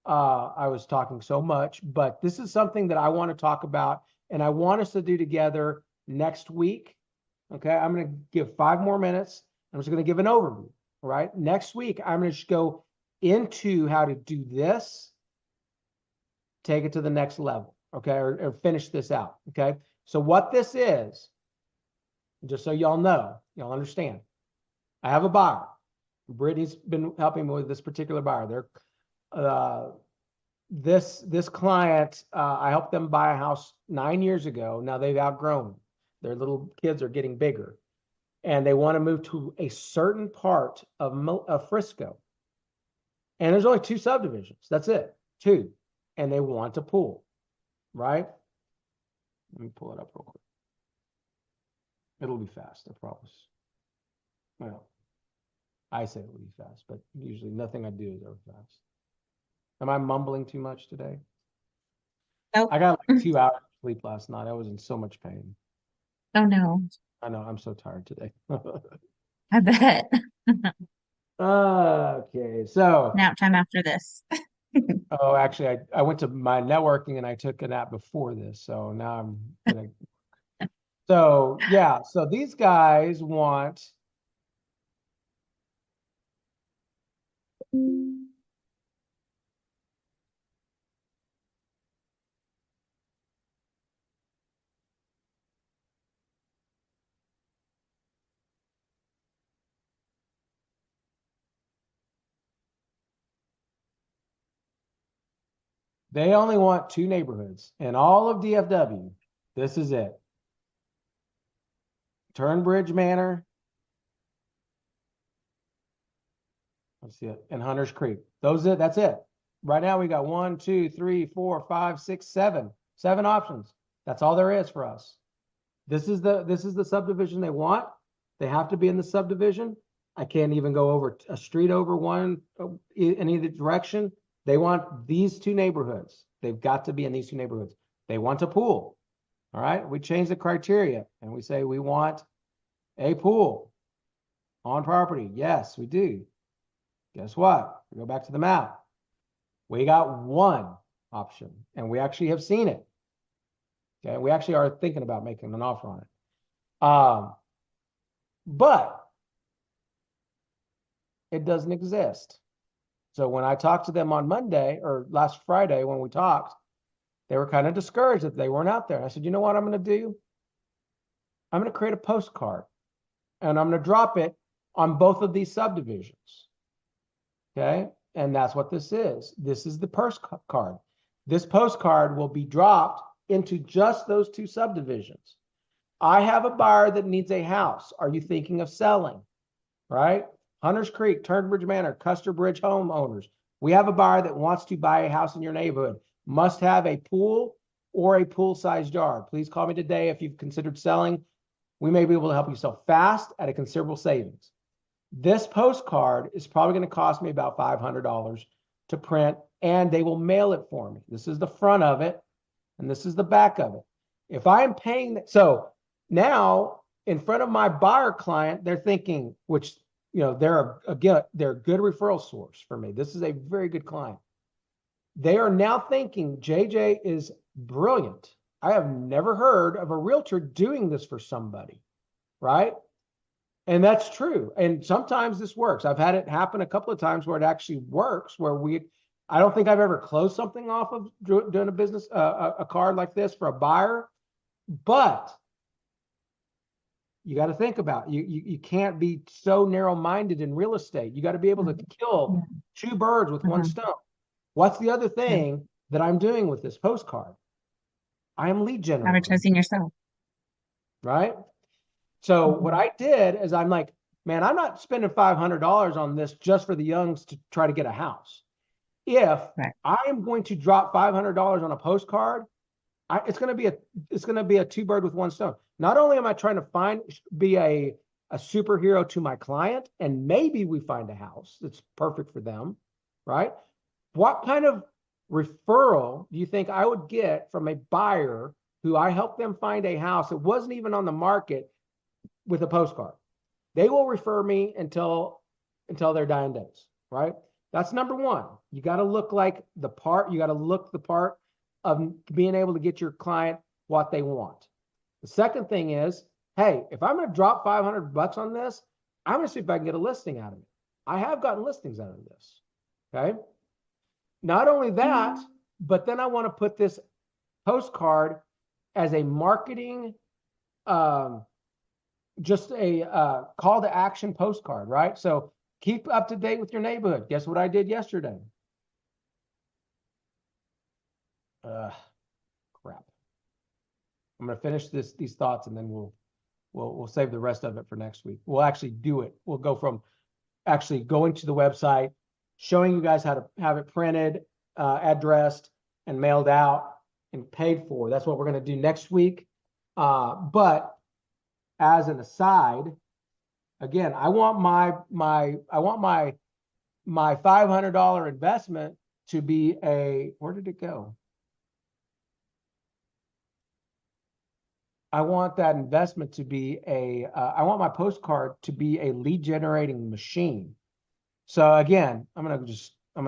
Speaker 1: I was talking so much, but this is something that I want to talk about and I want us to do together next week. Okay, I'm going to give 5 more minutes. I'm just going to give an overview. All right, next week, I'm going to just go into how to do this, take it to the next level, okay, or finish this out. Okay, so what this is, just so y'all know, y'all understand. I have a buyer. Brittany's been helping me with this particular buyer. This client, I helped them buy a house 9 years ago. Now they've outgrown. Their little kids are getting bigger, and they want to move to a certain part of Frisco. And there's only 2 subdivisions. That's it, 2, and they want a pool, right? Let me pull it up real quick. It'll be fast, I promise. Well, I say it will be fast, but usually nothing I do is ever fast. Am I mumbling too much today?
Speaker 4: Nope.
Speaker 1: I got like 2 hours of sleep last night. I was in so much pain.
Speaker 4: Oh no,
Speaker 1: I know, I'm so tired today.
Speaker 4: I bet.
Speaker 1: Okay, so
Speaker 4: Nap time after this.
Speaker 1: actually I went to my networking and I took a nap before this, so now I'm gonna so yeah, so these guys want they only want 2 neighborhoods in all of DFW. This is it. Turnbridge Manor. Let's see it. And Hunters Creek. That's it. Right now we got 1, 2, 3, 4, 5, 6, 7. 7 options. That's all there is for us. This is the subdivision they want. They have to be in the subdivision. I can't even go over a street over one in either direction. They want these 2 neighborhoods. They've got to be in these 2 neighborhoods. They want a pool. All right. We change the criteria and we say we want a pool on property. Yes, we do. Guess what? We go back to the map. We got 1 option and we actually have seen it. Okay. We actually are thinking about making an offer on it. But it doesn't exist. So when I talked to them on Monday or last Friday when we talked, they were kind of discouraged that they weren't out there. And I said, you know what I'm going to do? I'm going to create a postcard and I'm going to drop it on both of these subdivisions. Okay. And that's what this is. This is the postcard. This postcard will be dropped into just those two subdivisions. I have a buyer that needs a house. Are you thinking of selling? Right? Hunters Creek, Turnbridge Manor, Custer Bridge homeowners. We have a buyer that wants to buy a house in your neighborhood. Must have a pool or a pool-sized yard. Please call me today if you've considered selling. We may be able to help you sell fast at a considerable savings. This postcard is probably going to cost me about $500 to print, and they will mail it for me. This is the front of it, and this is the back of it. If I am paying, so now in front of my buyer client, they're thinking, which, you know, they're a good referral source for me. This is a very good client. They are now thinking JJ is brilliant. I have never heard of a realtor doing this for somebody, right? And that's true. And sometimes this works. I've had it happen a couple of times where it actually works, where I don't think I've ever closed something off of doing a business, a card like this for a buyer, but you got to think about it. You can't be so narrow-minded in real estate. You got to be able to kill two birds with one stone. What's the other thing that I'm doing with this postcard? I am lead generating.
Speaker 4: Advertising yourself.
Speaker 1: Right? So what I did is I'm like, man, I'm not spending $500 on this just for the youngs to try to get a house. If I am going to drop $500 on a postcard, it's going to be a two bird with one stone. Not only am I trying to be a superhero to my client, and maybe we find a house that's perfect for them, right? What kind of referral do you think I would get from a buyer who I helped them find a house that wasn't even on the market with a postcard? They will refer me until their dying days, right? That's number one. You got to look like the part. You got to look the part of being able to get your client what they want. The second thing is, hey, if I'm going to drop $500 on this, I'm going to see if I can get a listing out of it. I have gotten listings out of this. Okay. Not only that, but then I want to put this postcard as a marketing, just a call to action postcard, right? So keep up to date with your neighborhood. Guess what I did yesterday? Crap. I'm going to finish these thoughts, and then we'll save the rest of it for next week. We'll actually do it. We'll go from actually going to the website, showing you guys how to have it printed, addressed, and mailed out and paid for. That's what we're going to do next week. But as an aside, again, I want my $500 investment to be where did it go? I want that investment to be I want my postcard to be a lead generating machine. So again, I'm going to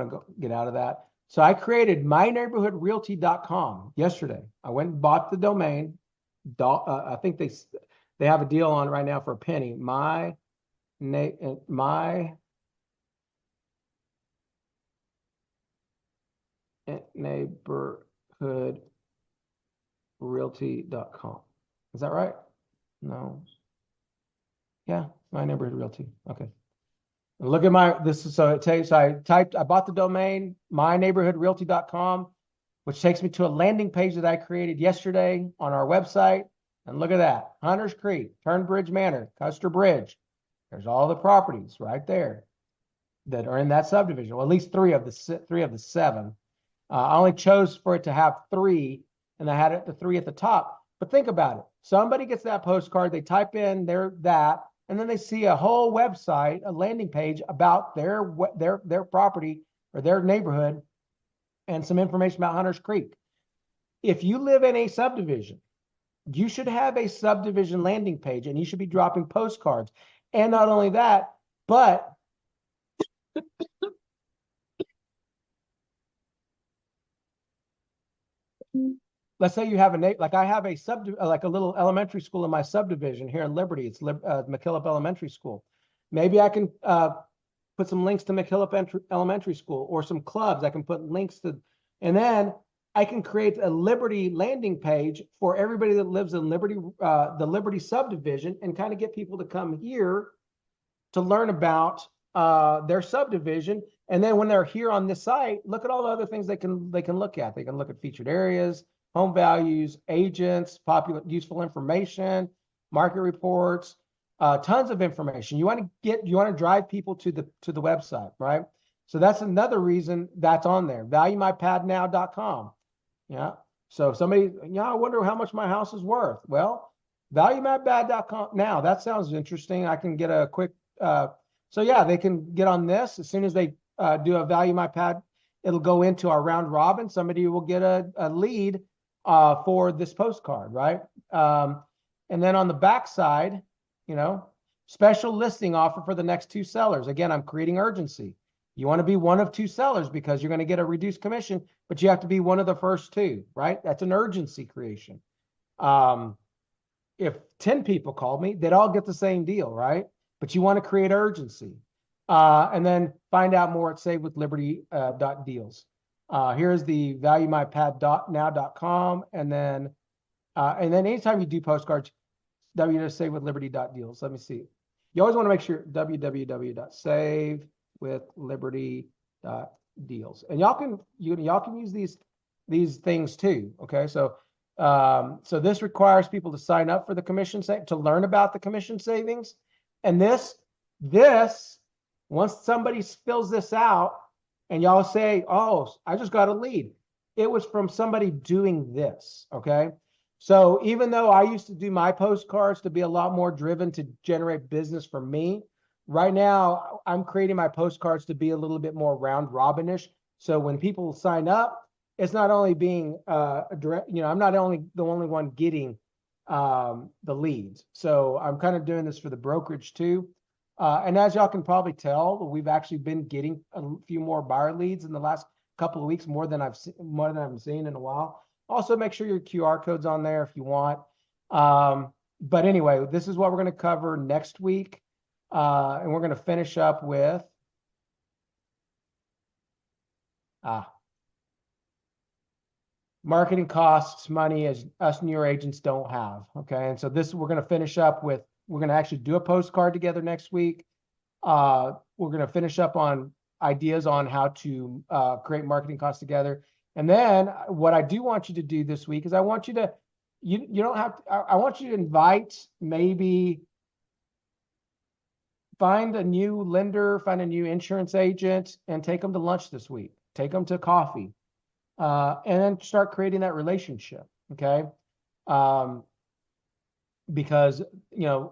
Speaker 1: go get out of that. So I created myneighborhoodrealty.com yesterday. I went and bought the domain. I think they have a deal on it right now for a penny. myneighborhoodrealty.com. Is that right? No. Yeah, My Neighborhood Realty. Okay. And look at I bought the domain, myneighborhoodrealty.com, which takes me to a landing page that I created yesterday on our website. And look at that. Hunters Creek, Turnbridge Manor, Custer Bridge. There's all the properties right there that are in that subdivision. Well, at least three of the seven. I only chose for it to have three, and I had the three at the top. But think about it. Somebody gets that postcard, they type in and then they see a whole website, a landing page about their property or their neighborhood and some information about Hunters Creek. If you live in a subdivision, you should have a subdivision landing page, and you should be dropping postcards. And not only that, but let's say you have like I have a like a little elementary school in my subdivision here in Liberty. It's McKillop Elementary School. Maybe I can put some links to McKillop Elementary School, or some clubs. I can put links to, and then I can create a Liberty landing page for everybody that lives in Liberty, the Liberty subdivision, and kind of get people to come here to learn about their subdivision. And then when they're here on this site, look at all the other things they can look at. They can look at featured areas, home values, agents, popular useful information, market reports, tons of information. You want to drive people to the website, right? So that's another reason that's on there. ValueMyPadNow.com. Yeah. So if somebody, I wonder how much my house is worth. Well, ValueMyPad.com. Now that sounds interesting. I can get a quick. So yeah, they can get on this as soon as they do a Value My Pad. It'll go into our round robin. Somebody will get a lead for this postcard, right? And then on the back side, special listing offer for the next 2 sellers. Again, I'm creating urgency. You want to be one of 2 sellers because you're going to get a reduced commission, but you have to be one of the first 2, right? That's an urgency creation. If 10 people called me, they'd all get the same deal, right? But you want to create urgency. And then find out more at SaveWithLiberty.deals. Here's the ValueMyPad.now.com. And then anytime you do postcards, www.SaveWithLiberty.deals. Let me see. You always want to make sure www.SaveWithLiberty.deals. And y'all can use these things too. Okay, so this requires people to sign up for the commission to learn about the commission savings. And this once somebody fills this out and y'all say, oh, I just got a lead, it was from somebody doing this. Okay. So even though I used to do my postcards to be a lot more driven to generate business for me, right now I'm creating my postcards to be a little bit more round robinish. So when people sign up, it's not only being direct, I'm not only the only one getting the leads. So I'm kind of doing this for the brokerage too. And as y'all can probably tell, we've actually been getting a few more buyer leads in the last couple of weeks, more than I've seen in a while. Also, make sure your QR code's on there if you want. But anyway, this is what we're going to cover next week. And we're going to finish up with marketing costs, money as us newer agents don't have. Okay. And so we're going to finish up with, we're going to actually do a postcard together next week. We're going to finish up on ideas on how to create marketing costs together. And then what I do want you to do this week is I want you to, you don't have to, I want you to invite, maybe find a new lender, find a new insurance agent, and take them to lunch this week. Take them to coffee, and then start creating that relationship. Okay. Because,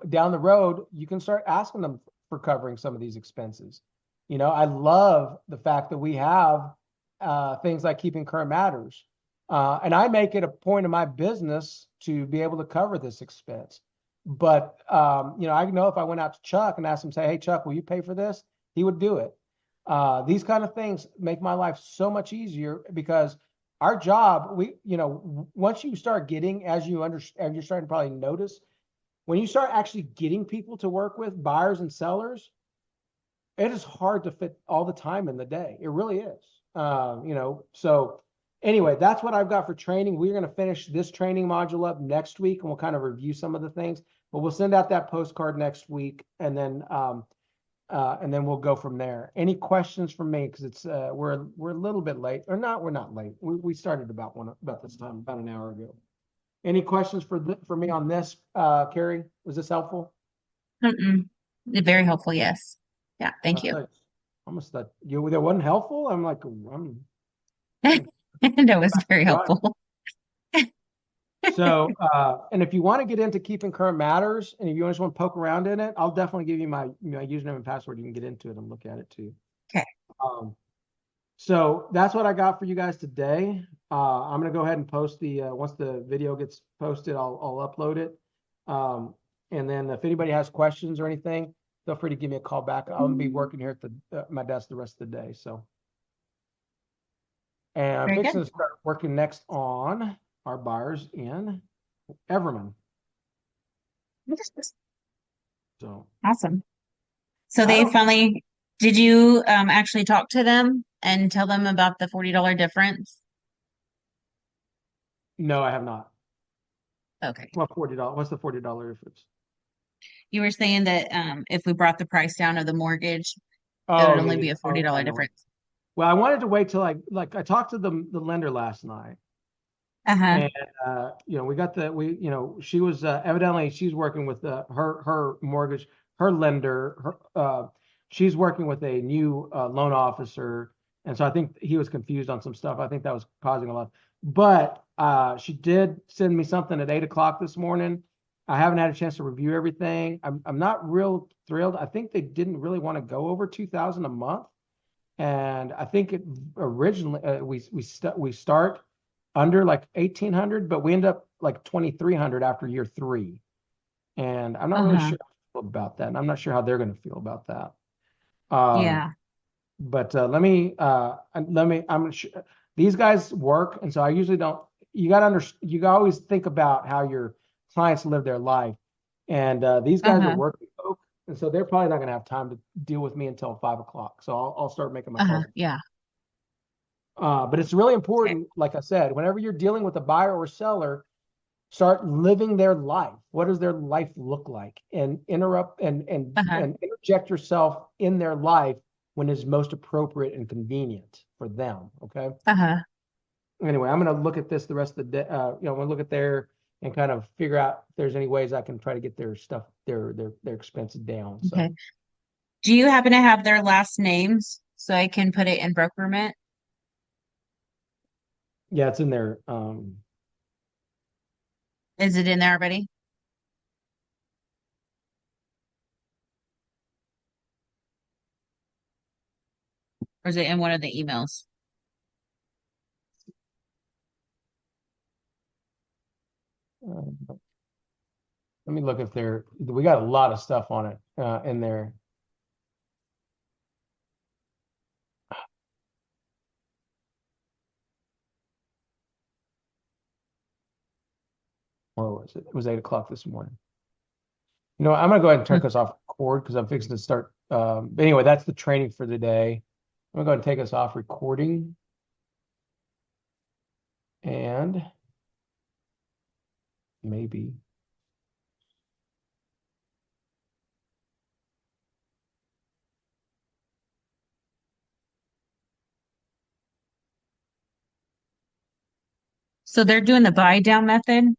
Speaker 1: down the road, you can start asking them for covering some of these expenses. I love the fact that we have things like Keeping Current Matters. And I make it a point of my business to be able to cover this expense. But, I know if I went out to Chuck and asked him, say, hey, Chuck, will you pay for this? He would do it. These kind of things make my life so much easier because our job, once you start getting, as you're starting to probably notice, when you start actually getting people to work with, buyers and sellers, it is hard to fit all the time in the day. It really is. So anyway, that's what I've got for training. We're going to finish this training module up next week, and we'll kind of review some of the things, but we'll send out that postcard next week, and then we'll go from there. Any questions from me? Because it's we're a little bit late, or not? We're not late. We started about this time, about an hour ago. Any questions for me on this, Carrie? Was this helpful?
Speaker 4: Very helpful. Yes. Yeah. Thank you.
Speaker 1: Almost that that wasn't helpful. I'm like,
Speaker 4: That was very helpful.
Speaker 1: So, and if you want to get into Keeping Current Matters, and if you just want to poke around in it, I'll definitely give you my username and password. You can get into it and look at it too.
Speaker 4: Okay.
Speaker 1: So that's what I got for you guys today. I'm going to go ahead and post once the video gets posted, I'll upload it. And then if anybody has questions or anything, feel free to give me a call back. I'm going to be working here at my desk the rest of the day. So, and I'm fixing to start working next on our buyers in Everman. So
Speaker 4: Awesome. So
Speaker 1: I
Speaker 4: they
Speaker 1: don't,
Speaker 4: finally, did you actually talk to them and tell them about the $40 difference?
Speaker 1: no, I have not.
Speaker 4: Okay.
Speaker 1: What $40? What's the $40 difference?
Speaker 4: You were saying that if we brought the price down of the mortgage, it would
Speaker 1: Oh, yeah,
Speaker 4: only
Speaker 1: yeah.
Speaker 4: be a
Speaker 1: Oh, yeah, I
Speaker 4: $40
Speaker 1: know.
Speaker 4: difference.
Speaker 1: Well, I wanted to wait till I talked to the lender last night.
Speaker 4: Uh-huh.
Speaker 1: And we got she was evidently she's working with her mortgage, her lender, she's working with a new loan officer, and so I think he was confused on some stuff. I think that was causing a lot. But she did send me something at 8 o'clock this morning. I haven't had a chance to review everything. I'm not real thrilled. I think they didn't really want to go over 2,000 a month, and I think it originally we start under like 1,800, but we end up like 2,300 after year 3. And I'm not really
Speaker 4: Uh-huh.
Speaker 1: sure about that. And I'm not sure how they're going to feel about that. Um,
Speaker 4: Yeah.
Speaker 1: but I'm sure these guys work. And so I usually don't, you always think about how your clients live their life. And these guys are
Speaker 4: Uh-huh.
Speaker 1: working folk. And so they're probably not going to have time to deal with me until 5 o'clock. So I'll start making my
Speaker 4: Uh-huh.
Speaker 1: calls.
Speaker 4: Yeah.
Speaker 1: But it's really
Speaker 4: Okay.
Speaker 1: important, like I said, whenever you're dealing with a buyer or seller, start living their life. What does their life look like? And interrupt
Speaker 4: Uh-huh.
Speaker 1: and interject yourself in their life when it's most appropriate and convenient for them. Okay.
Speaker 4: Uh-huh.
Speaker 1: Anyway, I'm gonna look at this the rest of the day. I'm gonna look at their and kind of figure out if there's any ways I can try to get their stuff, their expenses down. So
Speaker 4: Okay. Do you happen to have their last names so I can put it in Brokerment?
Speaker 1: yeah, it's in there.
Speaker 4: Is it in there already? Or is it in one of the emails?
Speaker 1: Let me look if we got a lot of stuff on it in there. Or was it? It was 8 o'clock this morning. I'm gonna go ahead and
Speaker 4: Hmm.
Speaker 1: turn us off record because I'm fixing to start. But anyway, that's the training for the day. I'm gonna go ahead and take us off recording. And maybe.
Speaker 4: So they're doing the buy down method.